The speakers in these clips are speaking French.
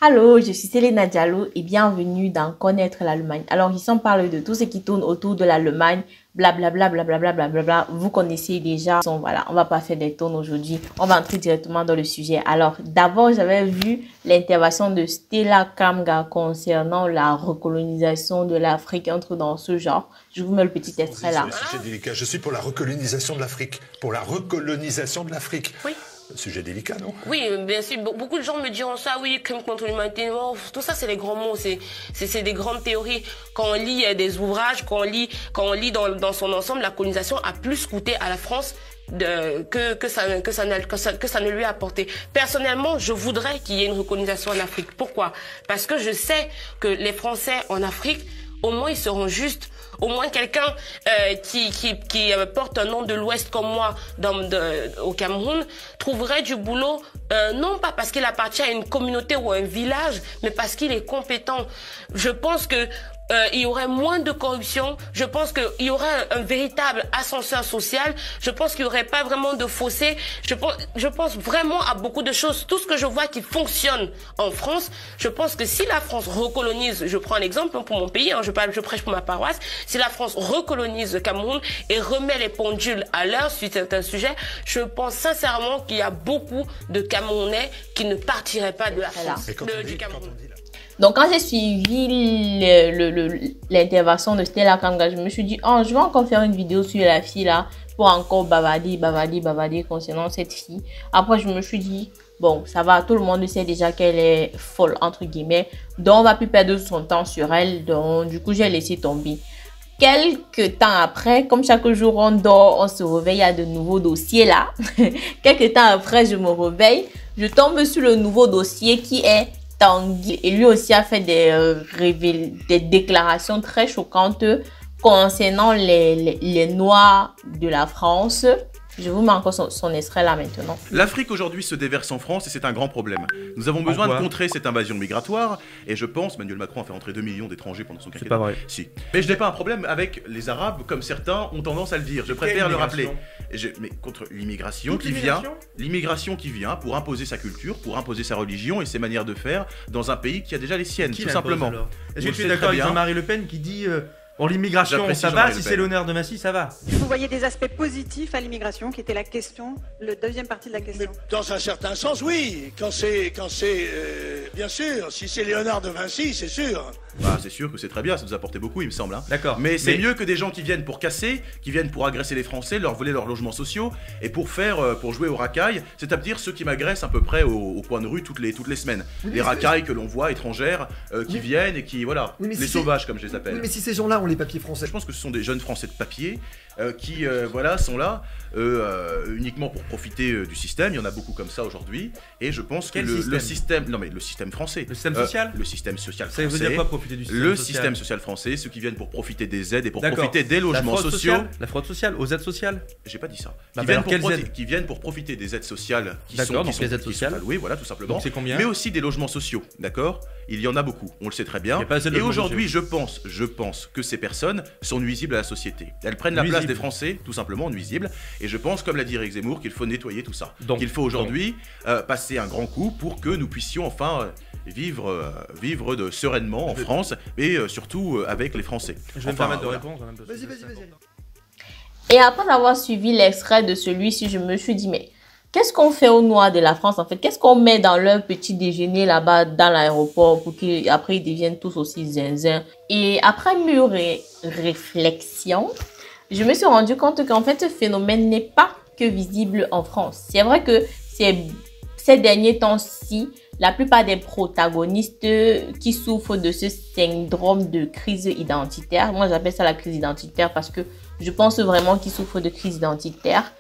Allô, je suis Selena Diallo et bienvenue dans Connaître l'Allemagne. Alors ici on parle de tout ce qui tourne autour de l'Allemagne, blablabla, blablabla, blablabla. Vous connaissez déjà. Donc voilà, on va pas faire des tours aujourd'hui. On va entrer directement dans le sujet. Alors d'abord, j'avais vu l'intervention de Stella Kamga concernant la recolonisation de l'Afrique, entre dans ce genre. Je vous mets le petit extrait là. Sujet délicat. Je suis pour la recolonisation de l'Afrique. Pour la recolonisation de l'Afrique. Oui. Sujet délicat, non? Oui, bien sûr. Beaucoup de gens me diront ça, oui, crime contre l'humanité. Tout ça, c'est des grands mots, c'est des grandes théories. Quand on lit des ouvrages, quand on lit dans son ensemble, la colonisation a plus coûté à la France que ça ne lui a apporté. Personnellement, je voudrais qu'il y ait une recolonisation en Afrique. Pourquoi? Parce que je sais que les Français en Afrique, au moins, ils seront justes. Au moins quelqu'un qui porte un nom de l'Ouest comme moi au Cameroun trouverait du boulot, non pas parce qu'il appartient à une communauté ou à un village, mais parce qu'il est compétent. Je pense que il y aurait moins de corruption. Je pense qu'il y aurait un véritable ascenseur social. Je pense qu'il n'y aurait pas vraiment de fossé. Je pense vraiment à beaucoup de choses. Tout ce que je vois qui fonctionne en France, je pense que si la France recolonise, je prends un exemple pour mon pays, je prêche pour ma paroisse, si la France recolonise le Cameroun et remet les pendules à l'heure sur certains sujets, je pense sincèrement qu'il y a beaucoup de Camerounais qui ne partiraient pas de la France, du Cameroun. Donc, quand j'ai suivi l'intervention de Stella Kamga, je me suis dit, oh, je vais encore faire une vidéo sur la fille là pour encore bavarder concernant cette fille. Après, je me suis dit, bon, ça va, tout le monde sait déjà qu'elle est folle, entre guillemets. Donc, on va plus perdre son temps sur elle. Donc, du coup, j'ai laissé tomber. Quelques temps après, comme chaque jour on dort, on se réveille, il y a de nouveaux dossiers là. Quelques temps après, je me réveille, je tombe sur le nouveau dossier qui est Tanguy. Et lui aussi a fait des déclarations très choquantes concernant les Noirs de la France. Je vous mets encore son extrait là maintenant. L'Afrique aujourd'hui se déverse en France et c'est un grand problème. Nous avons besoin de contrer cette invasion migratoire et je pense, Emmanuel Macron a fait entrer 2 millions d'étrangers pendant son quinquennat. C'est pas vrai. Si. Mais je n'ai pas un problème avec les Arabes comme certains ont tendance à le dire. Je préfère le rappeler. Mais contre l'immigration qui vient pour imposer sa culture, pour imposer sa religion et ses manières de faire dans un pays qui a déjà les siennes, tout simplement. Est-ce que tu es d'accord avec Jean-Marie Le Pen qui dit bon, l'immigration, ça va, si c'est l'honneur de Massy, ça va. Vous voyez des aspects positifs à l'immigration, qui était la question, la deuxième partie de la question. Mais dans un certain sens, oui. Quand c'est, bien sûr, si c'est Léonard de Vinci, c'est sûr. Bah, c'est sûr que c'est très bien, ça nous a apporté beaucoup, il me semble. Hein. D'accord. Mais c'est mieux que des gens qui viennent pour casser, qui viennent pour agresser les Français, leur voler leurs logements sociaux et pour jouer aux racailles, c'est-à-dire ceux qui m'agressent à peu près au coin de rue toutes les semaines. Oui, les racailles que l'on voit étrangères qui viennent et qui, voilà, les sauvages comme je les appelle. Oui, mais si ces gens-là ont les papiers français. Je pense que ce sont des jeunes Français de papier qui voilà, sont là uniquement pour profiter du système. Il y en a beaucoup comme ça aujourd'hui. Et je pense que le système... Non mais le système français. Le système social. Le système social français. Ça veut dire quoi profiter du système social? Le social système social français, ceux qui viennent pour profiter des aides et pour profiter des logements sociaux. La fraude sociale, aux aides sociales. J'ai pas dit ça. Qui viennent pour profiter des aides sociales qui sont allouées, voilà, tout simplement. Donc c'est combien? Mais aussi des logements sociaux, d'accord? Il y en a beaucoup, on le sait très bien. Et aujourd'hui, je pense que ces personnes sont nuisibles à la société. Elles prennent la place des Français, tout simplement nuisibles. Et je pense, comme l'a dit Eric Zemmour, qu'il faut nettoyer tout ça. Qu'il faut aujourd'hui passer un grand coup pour que nous puissions enfin vivre sereinement en France et surtout avec les Français. Je vais me permettre de répondre. Vas-y. Et après avoir suivi l'extrait de celui-ci, je me suis dit, mais qu'est-ce qu'on fait aux Noirs de la France en fait? Qu'est-ce qu'on met dans leur petit déjeuner là-bas dans l'aéroport pour qu'après ils deviennent tous aussi zinzin? Et après mûre réflexion, je me suis rendu compte qu'en fait ce phénomène n'est pas que visible en France. C'est vrai que ces derniers temps-ci, la plupart des protagonistes qui souffrent de ce syndrome de crise identitaire, moi j'appelle ça la crise identitaire parce que je pense vraiment qu'ils souffrent de crise identitaire.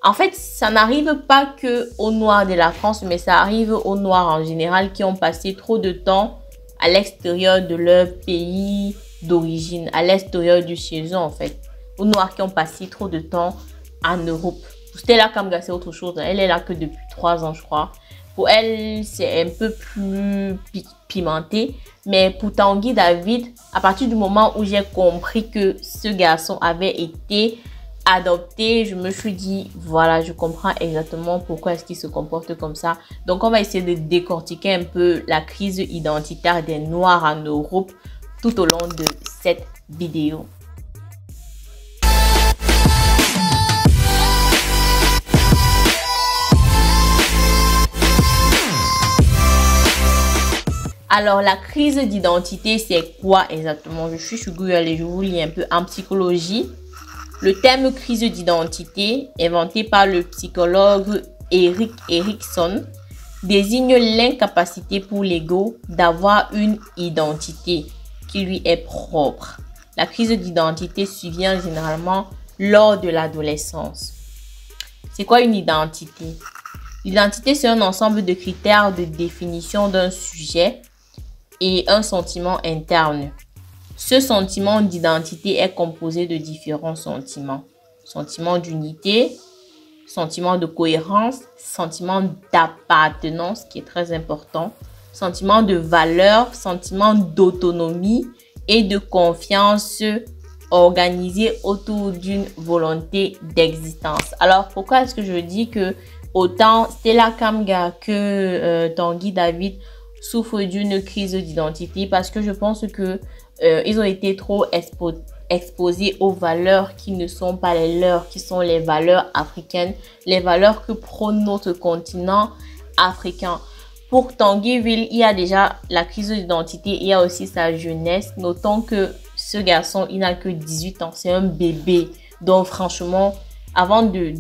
En fait, ça n'arrive pas que aux Noirs de la France, mais ça arrive aux Noirs en général qui ont passé trop de temps à l'extérieur de leur pays d'origine, à l'extérieur du chez eux en fait. Aux Noirs qui ont passé trop de temps en Europe. Pour Stella Kamga, c'est autre chose. Elle est là que depuis 3 ans, je crois. Pour elle, c'est un peu plus pimenté. Mais pour Tanguy David, à partir du moment où j'ai compris que ce garçon avait été adopté, je me suis dit, voilà, je comprends exactement pourquoi est-ce qu'il se comporte comme ça. Donc, on va essayer de décortiquer un peu la crise identitaire des Noirs en Europe tout au long de cette vidéo. Alors, la crise d'identité, c'est quoi exactement? Je suis sur Google et je vous lis un peu en psychologie. Le terme crise d'identité, inventé par le psychologue Erik Erikson, désigne l'incapacité pour l'ego d'avoir une identité qui lui est propre. La crise d'identité survient généralement lors de l'adolescence. C'est quoi une identité? L'identité, c'est un ensemble de critères de définition d'un sujet et un sentiment interne. Ce sentiment d'identité est composé de différents sentiments. Sentiment d'unité, sentiment de cohérence, sentiment d'appartenance qui est très important, sentiment de valeur, sentiment d'autonomie et de confiance organisé autour d'une volonté d'existence. Alors, pourquoi est-ce que je dis que autant Stella Kamga que Tanguy David souffrent d'une crise d'identité? Parce que je pense que ils ont été trop exposés aux valeurs qui ne sont pas les leurs, qui sont les valeurs africaines, les valeurs que prône notre continent africain. Pour Tanguy, il y a déjà la crise d'identité, il y a aussi sa jeunesse. Notons que ce garçon, il n'a que 18 ans, c'est un bébé. Donc franchement, avant de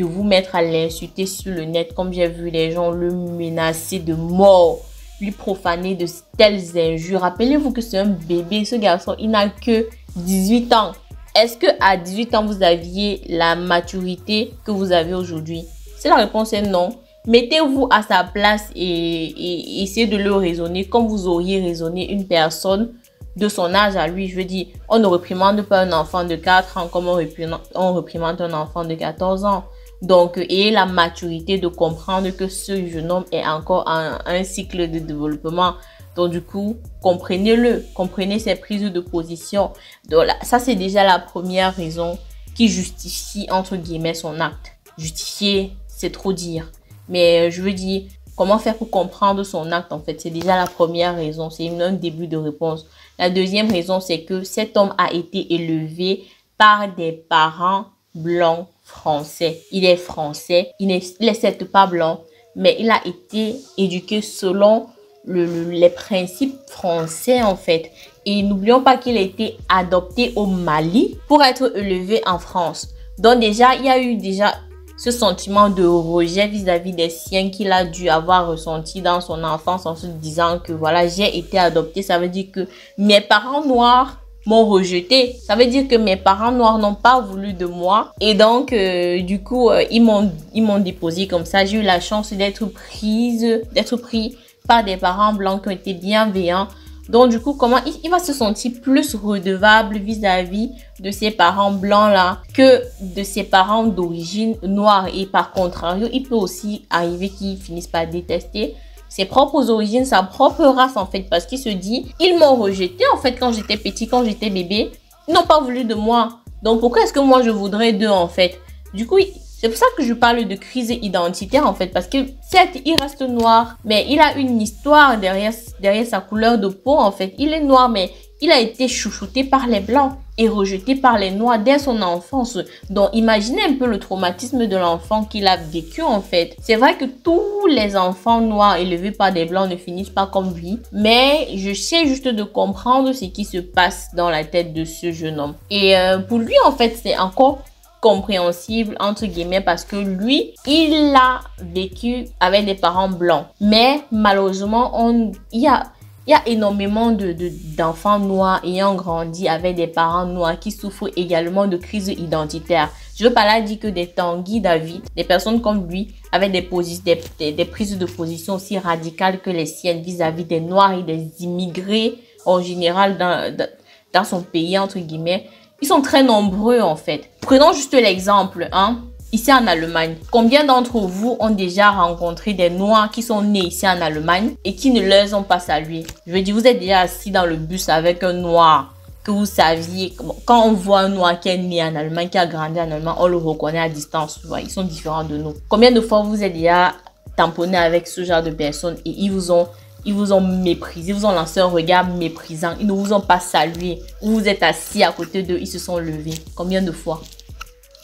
vous mettre à l'insulter sur le net, comme j'ai vu les gens le menacer de mort, lui profaner de telles injures. Rappelez-vous que c'est un bébé, ce garçon, il n'a que 18 ans. Est-ce que à 18 ans, vous aviez la maturité que vous avez aujourd'hui? Si la réponse est non, mettez-vous à sa place et essayez de le raisonner comme vous auriez raisonné une personne de son âge à lui. Je veux dire, on ne réprimande pas un enfant de 4 ans comme on réprimande un enfant de 14 ans. Donc, ayez la maturité de comprendre que ce jeune homme est encore en un cycle de développement. Donc, du coup, comprenez-le. Comprenez ses prises de position. Donc, là, ça, c'est déjà la première raison qui justifie, entre guillemets, son acte. Justifier, c'est trop dire. Mais je veux dire, comment faire pour comprendre son acte, en fait? C'est déjà la première raison. C'est un début de réponse. La deuxième raison, c'est que cet homme a été élevé par des parents blancs français. Il est français, il n'est certes pas blanc, mais il a été éduqué selon les principes français en fait. Et n'oublions pas qu'il a été adopté au Mali pour être élevé en France. Donc déjà, il y a eu ce sentiment de rejet vis-à-vis des siens qu'il a dû avoir ressenti dans son enfance en se disant que voilà, j'ai été adopté. Ça veut dire que mes parents noirs m'ont rejeté. Ça veut dire que mes parents noirs n'ont pas voulu de moi. Et donc, du coup, ils m'ont déposé comme ça. J'ai eu la chance d'être pris par des parents blancs qui ont été bienveillants. Donc, du coup, comment il va se sentir plus redevable vis-à-vis de ses parents blancs-là que de ses parents d'origine noire. Et par contrario, il peut aussi arriver qu'ils finissent par détester ses propres origines, sa propre race en fait, parce qu'il se dit, ils m'ont rejeté en fait quand j'étais petit, quand j'étais bébé, ils n'ont pas voulu de moi. Donc pourquoi est-ce que moi je voudrais d'eux en fait? Du coup, c'est pour ça que je parle de crise identitaire en fait, parce que certes, il reste noir, mais il a une histoire derrière sa couleur de peau en fait. Il est noir, mais il a été chouchouté par les blancs et rejeté par les noirs dès son enfance. Donc, imaginez un peu le traumatisme de l'enfant qu'il a vécu en fait. C'est vrai que tous les enfants noirs élevés par des blancs ne finissent pas comme lui, mais j'essaie juste de comprendre ce qui se passe dans la tête de ce jeune homme. Et pour lui, en fait, c'est encore compréhensible entre guillemets parce que lui, il a vécu avec des parents blancs. Mais malheureusement, il y a énormément d'enfants noirs ayant grandi avec des parents noirs qui souffrent également de crise identitaire. Je veux pas là dire que des Tanguy David, des personnes comme lui, avec des prises de position aussi radicales que les siennes vis-à-vis des noirs et des immigrés en général dans son pays, entre guillemets, ils sont très nombreux en fait. Prenons juste l'exemple, ici en Allemagne. Combien d'entre vous ont déjà rencontré des Noirs qui sont nés ici en Allemagne et qui ne leur ont pas salué? Je veux dire, vous êtes déjà assis dans le bus avec un Noir que vous saviez, quand on voit un noir qui est né en Allemagne, qui a grandi en Allemagne, on le reconnaît à distance, tu vois, ils sont différents de nous. Combien de fois vous êtes déjà tamponné avec ce genre de personnes et ils vous ont méprisé, ils vous ont lancé un regard méprisant, ils ne vous ont pas salué, vous êtes assis à côté d'eux, ils se sont levés. Combien de fois?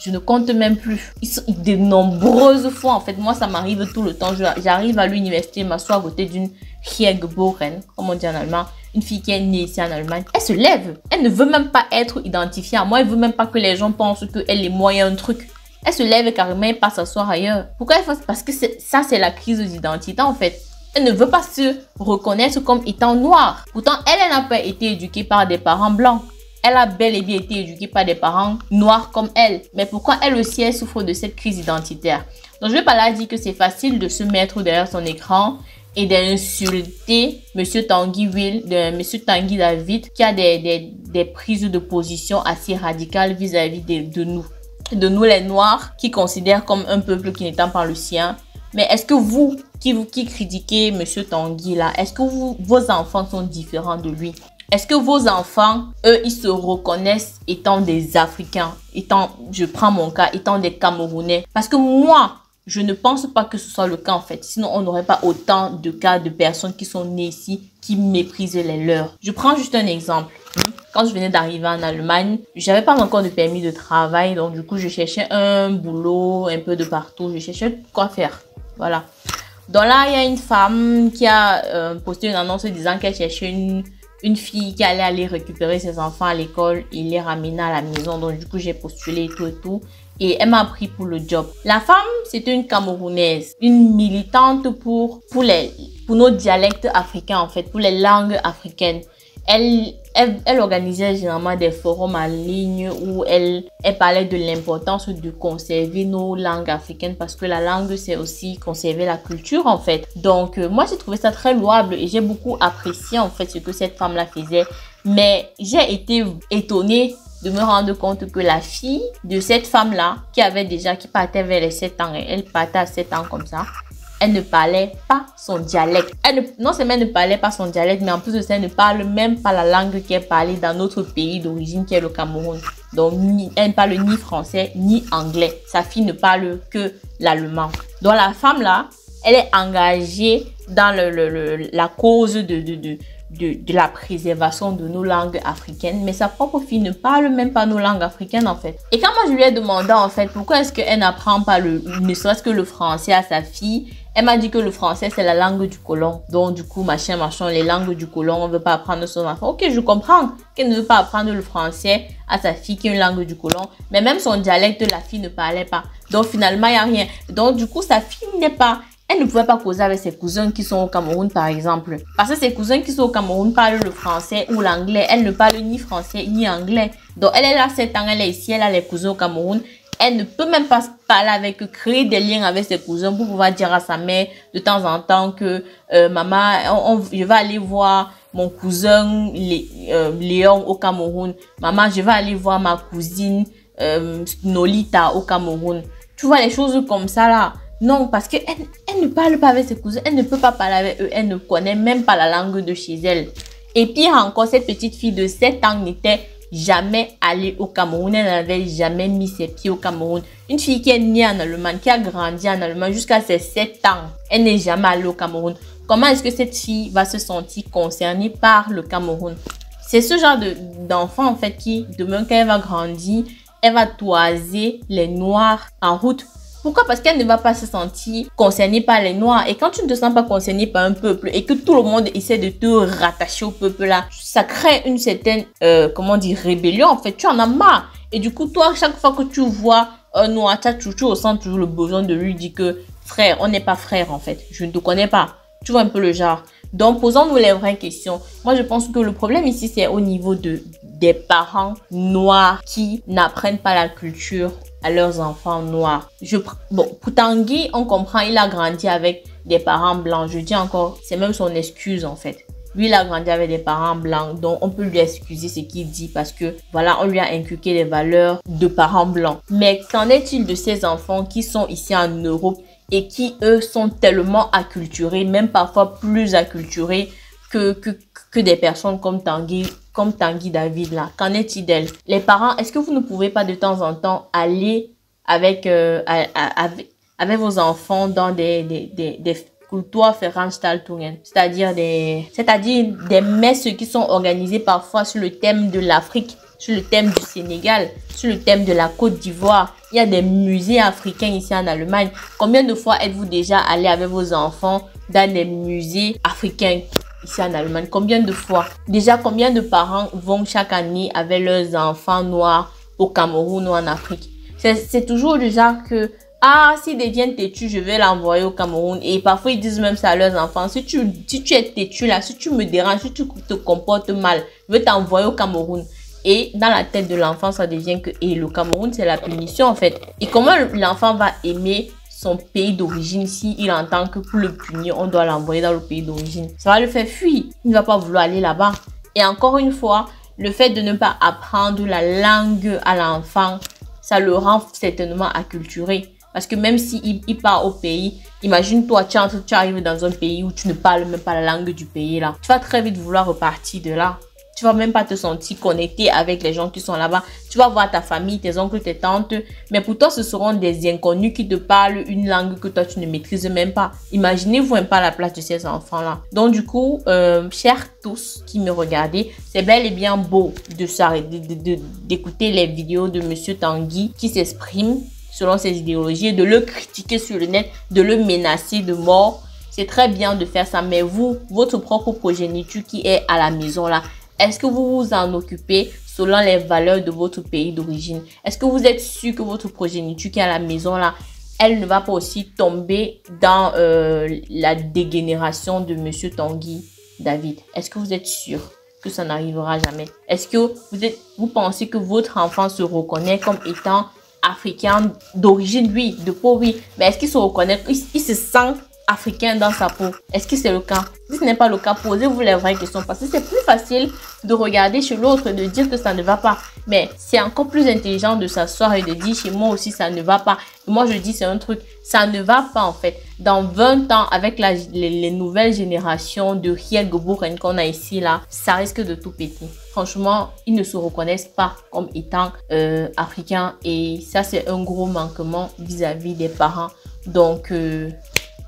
Je ne compte même plus. Ils sont de nombreuses fois, en fait. Moi, ça m'arrive tout le temps. J'arrive à l'université, m'assois à côté d'une Geboren, comme on dit en allemand, une fille qui est née ici en Allemagne. Elle se lève. Elle ne veut même pas être identifiée à moi. Elle ne veut même pas que les gens pensent qu'elle est moi et un truc. Elle se lève carrément et passe s'asseoir ailleurs. Pourquoi elle fait ça? Parce que ça, c'est la crise d'identité, en fait. Elle ne veut pas se reconnaître comme étant noire. Pourtant, elle n'a pas été éduquée par des parents blancs. Elle a bel et bien été éduquée par des parents noirs comme elle. Mais pourquoi elle aussi, elle souffre de cette crise identitaire? Donc, je ne vais pas là dire que c'est facile de se mettre derrière son écran et d'insulter Monsieur Tanguy Will, Monsieur Tanguy David, qui a des prises de position assez radicales vis-à-vis de nous. De nous les Noirs, qui considèrent comme un peuple qui n'étant pas le sien. Mais est-ce que vous qui critiquez Monsieur Tanguy là, est-ce que vos enfants sont différents de lui? Est-ce que vos enfants, eux, ils se reconnaissent étant des Africains, je prends mon cas, étant des Camerounais? Parce que moi, je ne pense pas que ce soit le cas en fait. Sinon, on n'aurait pas autant de cas de personnes qui sont nées ici, qui méprisent les leurs. Je prends juste un exemple. Quand je venais d'arriver en Allemagne, j'avais pas encore de permis de travail. Donc du coup, je cherchais un boulot un peu de partout. Je cherchais quoi faire. Voilà. Donc là, il y a une femme qui a posté une annonce disant qu'elle cherchait une fille qui allait aller récupérer ses enfants à l'école et les ramener à la maison. Donc, du coup, j'ai postulé et tout. Et elle m'a pris pour le job. La femme, c'était une Camerounaise, une militante pour nos dialectes africains, en fait, pour les langues africaines. Elle organisait généralement des forums en ligne où elle parlait de l'importance de conserver nos langues africaines parce que la langue, c'est aussi conserver la culture, en fait. Donc, moi, j'ai trouvé ça très louable et j'ai beaucoup apprécié, en fait, ce que cette femme-là faisait. Mais j'ai été étonnée de me rendre compte que la fille de cette femme-là, qui partait vers les 7 ans, et elle partait à 7 ans comme ça, elle ne parlait pas son dialecte. Non seulement elle ne parlait pas son dialecte, mais en plus de ça, elle ne parle même pas la langue qui est parlée dans notre pays d'origine, qui est le Cameroun. Donc, elle ne parle ni français, ni anglais. Sa fille ne parle que l'allemand. Donc, la femme là, elle est engagée dans la cause de la préservation de nos langues africaines, mais sa propre fille ne parle même pas nos langues africaines en fait. Et quand moi je lui ai demandé en fait pourquoi est-ce qu'elle n'apprend pas ne serait-ce que le français à sa fille, elle m'a dit que le français c'est la langue du colon. Donc du coup machin, les langues du colon, on ne veut pas apprendre son enfant. Ok, je comprends qu'elle ne veut pas apprendre le français à sa fille qui est une langue du colon, mais même son dialecte la fille ne parlait pas. Donc finalement il n'y a rien. Donc du coup sa fille elle ne pouvait pas causer avec ses cousins qui sont au Cameroun, par exemple. Parce que ses cousins qui sont au Cameroun parlent le français ou l'anglais. Elle ne parle ni français ni anglais. Donc, elle est là 7 ans, elle est ici, elle a les cousins au Cameroun. Elle ne peut même pas parler avec eux, créer des liens avec ses cousins pour pouvoir dire à sa mère de temps en temps que maman, je vais aller voir mon cousin Léon au Cameroun. Maman, je vais aller voir ma cousine Nolita au Cameroun. Tu vois, les choses comme ça là. Non, parce qu'elle ne parle pas avec ses cousins, elle ne peut pas parler avec eux, elle ne connaît même pas la langue de chez elle. Et pire encore, cette petite fille de 7 ans n'était jamais allée au Cameroun, elle n'avait jamais mis ses pieds au Cameroun. Une fille qui est née en Allemagne, qui a grandi en Allemagne jusqu'à ses 7 ans, elle n'est jamais allée au Cameroun. Comment est-ce que cette fille va se sentir concernée par le Cameroun? C'est ce genre d'enfant en fait qui, demain quand elle va grandir, elle va toiser les Noirs en route. Pourquoi? Parce qu'elle ne va pas se sentir concernée par les Noirs. Et quand tu ne te sens pas concernée par un peuple et que tout le monde essaie de te rattacher au peuple là, ça crée une certaine, rébellion en fait. Tu en as marre. Et du coup, toi, chaque fois que tu vois un Noir, tu ressens toujours le besoin de lui dire que frère, on n'est pas frère en fait. Je ne te connais pas. Tu vois un peu le genre. Donc, posons-nous les vraies questions. Moi, je pense que le problème ici, c'est au niveau des parents noirs qui n'apprennent pas la culture à leurs enfants noirs. Pour Tanguy, on comprend, il a grandi avec des parents blancs. Je dis encore, c'est même son excuse en fait. Lui, il a grandi avec des parents blancs, donc on peut lui excuser ce qu'il dit parce que, voilà, on lui a inculqué les valeurs de parents blancs. Mais qu'en est-il de ces enfants qui sont ici en Europe et qui, eux, sont tellement acculturés, même parfois plus acculturés que des personnes comme Tanguy David là. Qu'en est-il d'elle? Les parents, est-ce que vous ne pouvez pas de temps en temps aller avec vos enfants dans des cultures Veranstaltungen, c'est-à-dire des messes qui sont organisées parfois sur le thème de l'Afrique, sur le thème du Sénégal, sur le thème de la Côte d'Ivoire. Il y a des musées africains ici en Allemagne. Combien de fois êtes-vous déjà allé avec vos enfants dans des musées africains ici en Allemagne? Combien de fois? Déjà, combien de parents vont chaque année avec leurs enfants noirs au Cameroun ou en Afrique? C'est toujours du genre que, ah, s'ils deviennent têtus, je vais l'envoyer au Cameroun. Et parfois, ils disent même ça à leurs enfants. Si tu es têtu là, si tu me déranges, si tu te comportes mal, je vais t'envoyer au Cameroun. Et dans la tête de l'enfant, ça devient que le Cameroun, c'est la punition en fait. Et comment l'enfant va aimer son pays d'origine si il entend que pour le punir, on doit l'envoyer dans le pays d'origine? Ça va le faire fuir. Il ne va pas vouloir aller là-bas. Et encore une fois, le fait de ne pas apprendre la langue à l'enfant, ça le rend certainement acculturé. Parce que même s'il part au pays, imagine-toi, tu arrives dans un pays où tu ne parles même pas la langue du pays là. Tu vas très vite vouloir repartir de là. Tu vas même pas te sentir connecté avec les gens qui sont là-bas. Tu vas voir ta famille, tes oncles, tes tantes. Mais pour toi, ce seront des inconnus qui te parlent une langue que toi, tu ne maîtrises même pas. Imaginez-vous un peu à la place de ces enfants-là. Donc, du coup, chers tous qui me regardez, c'est bel et bien beau d'écouter les vidéos de Monsieur Tanguy qui s'exprime selon ses idéologies, de le critiquer sur le net, de le menacer de mort. C'est très bien de faire ça. Mais vous, votre propre progéniture qui est à la maison là, est-ce que vous vous en occupez selon les valeurs de votre pays d'origine? Est-ce que vous êtes sûr que votre progéniture qui est à la maison là, elle ne va pas aussi tomber dans la dégénération de Monsieur Tanguy David? Est-ce que vous êtes sûr que ça n'arrivera jamais? Est-ce que vous pensez que votre enfant se reconnaît comme étant africain d'origine, oui, de peau, oui, mais est-ce qu'il se reconnaît, il se sent africain dans sa peau? Est-ce que c'est le cas? Si ce n'est pas le cas, posez-vous les vraies questions, parce que c'est plus facile de regarder chez l'autre, de dire que ça ne va pas. Mais c'est encore plus intelligent de s'asseoir et de dire chez moi aussi ça ne va pas. Et moi je dis c'est un truc, ça ne va pas en fait. Dans 20 ans, avec les nouvelles générations de Riel-Geboren qu'on a ici là, ça risque de tout péter. Franchement, ils ne se reconnaissent pas comme étant africains, et ça c'est un gros manquement vis-à-vis des parents. Donc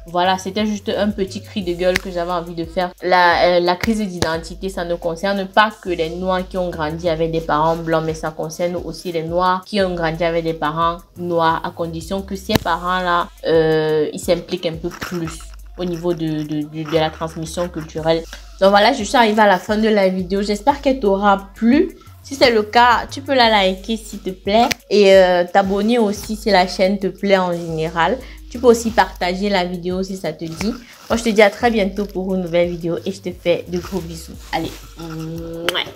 voilà, c'était juste un petit cri de gueule que j'avais envie de faire. La crise d'identité, ça ne concerne pas que les Noirs qui ont grandi avec des parents blancs, mais ça concerne aussi les Noirs qui ont grandi avec des parents noirs, à condition que ces parents-là, ils s'impliquent un peu plus au niveau de la transmission culturelle. Donc voilà, je suis arrivée à la fin de la vidéo. J'espère qu'elle t'aura plu. Si c'est le cas, tu peux la liker s'il te plaît, et t'abonner aussi si la chaîne te plaît en général. Tu peux aussi partager la vidéo si ça te dit. Moi, je te dis à très bientôt pour une nouvelle vidéo et je te fais de gros bisous. Allez, mouais.